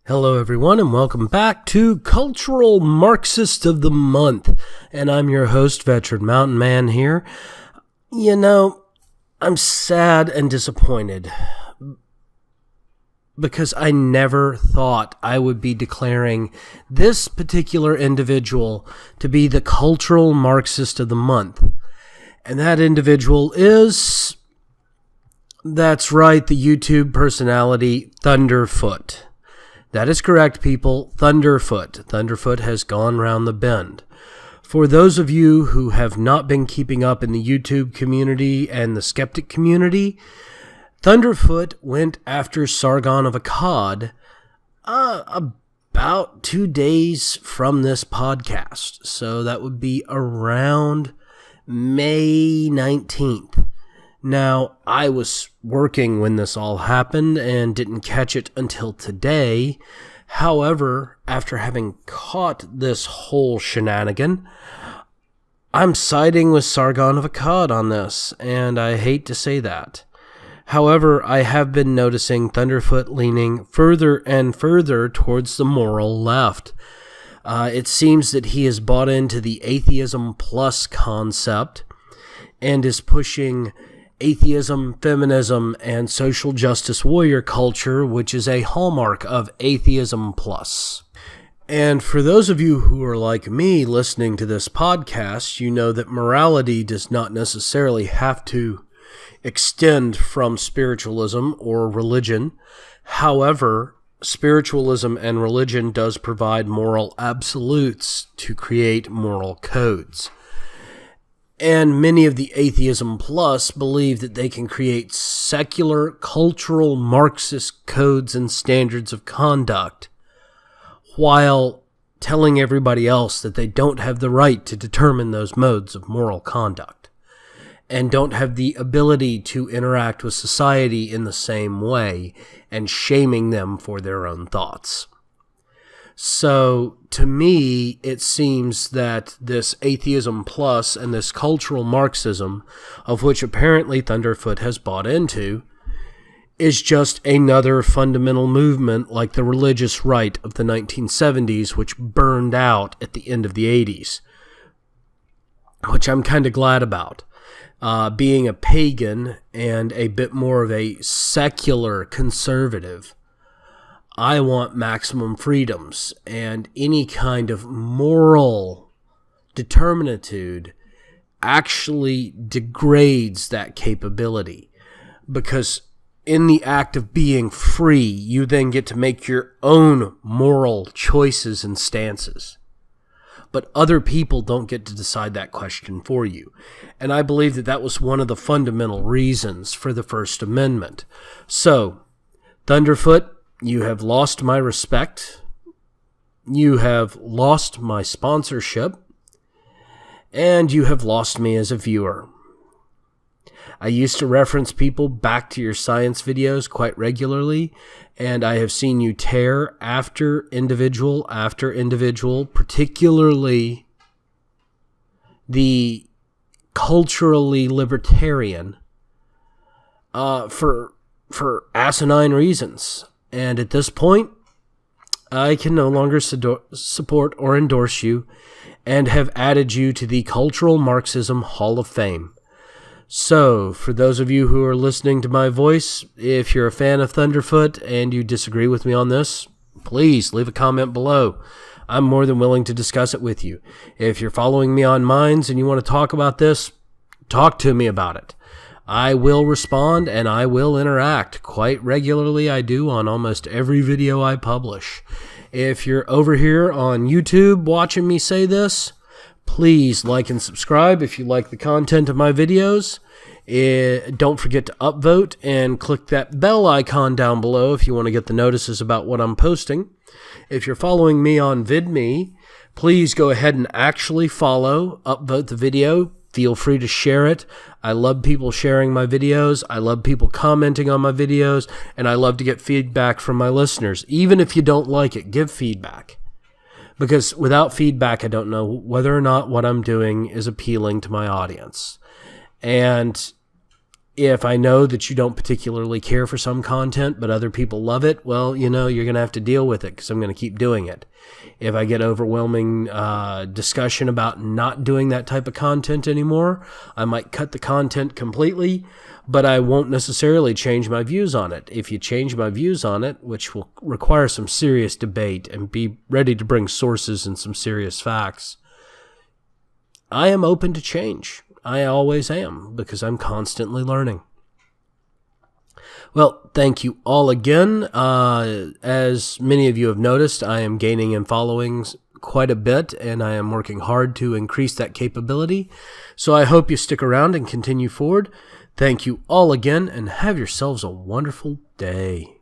Hello everyone and welcome back to Cultural Marxist of the Month. And I'm your host, Veteran Mountain Man here. You know, I'm sad and disappointed because I never thought I would be declaring this particular individual to be the Cultural Marxist of the Month. And that individual is, that's right, the YouTube personality ThunderF00t. That is correct, people. ThunderF00t. ThunderF00t has gone round the bend. For those of you who have not been keeping up in the YouTube community and the skeptic community, ThunderF00t went after Sargon of Akkad about 2 days from this podcast. So that would be around May 19th. Now, I was working when this all happened and didn't catch it until today. However, after having caught this whole shenanigan, I'm siding with Sargon of Akkad on this, and I hate to say that. However, I have been noticing ThunderF00t leaning further and further towards the moral left. It seems that he has bought into the Atheism plus concept and is pushing atheism, feminism, and social justice warrior culture, which is a hallmark of Atheism plus. And for those of you who are like me listening to this podcast, you know that morality does not necessarily have to extend from spiritualism or religion. However, spiritualism and religion does provide moral absolutes to create moral codes. And many of the Atheism Plus believe that they can create secular, cultural, Marxist codes and standards of conduct while telling everybody else that they don't have the right to determine those modes of moral conduct and don't have the ability to interact with society in the same way and shaming them for their own thoughts. So, to me, it seems that this Atheism Plus and this cultural Marxism, of which apparently ThunderF00t has bought into, is just another fundamental movement like the religious right of the 1970s, which burned out at the end of the 80s, which I'm kind of glad about. Being a pagan and a bit more of a secular conservative, I want maximum freedoms, and any kind of moral determinitude actually degrades that capability, because in the act of being free, you then get to make your own moral choices and stances. But other people don't get to decide that question for you. And I believe that that was one of the fundamental reasons for the First Amendment. So, ThunderF00t, you have lost my respect, you have lost my sponsorship, and you have lost me as a viewer. I used to reference people back to your science videos quite regularly, and I have seen you tear after individual, particularly the culturally libertarian, for asinine reasons. And at this point, I can no longer support or endorse you and have added you to the Cultural Marxism Hall of Fame. So, for those of you who are listening to my voice, if you're a fan of ThunderF00t and you disagree with me on this, please leave a comment below. I'm more than willing to discuss it with you. If you're following me on Minds and you want to talk about this, talk to me about it. I will respond and I will interact. Quite regularly I do on almost every video I publish. If you're over here on YouTube watching me say this, please like and subscribe if you like the content of my videos. Don't forget to upvote and click that bell icon down below if you want to get the notices about what I'm posting. If you're following me on VidMe, please go ahead and actually follow, upvote the video. Feel free to share it. I love people sharing my videos. I love people commenting on my videos. And I love to get feedback from my listeners. Even if you don't like it, give feedback. Because without feedback, I don't know whether or not what I'm doing is appealing to my audience. And If I know that you don't particularly care for some content, but other people love it, well, you're going to have to deal with it because I'm going to keep doing it. If I get overwhelming discussion about not doing that type of content anymore, I might cut the content completely, but I won't necessarily change my views on it. If you change my views on it, which will require some serious debate and be ready to bring sources and some serious facts, I am open to change. I always am, because I'm constantly learning. Well, thank you all again. As many of you have noticed, I am gaining in followings quite a bit, and I am working hard to increase that capability. So I hope you stick around and continue forward. Thank you all again, and have yourselves a wonderful day.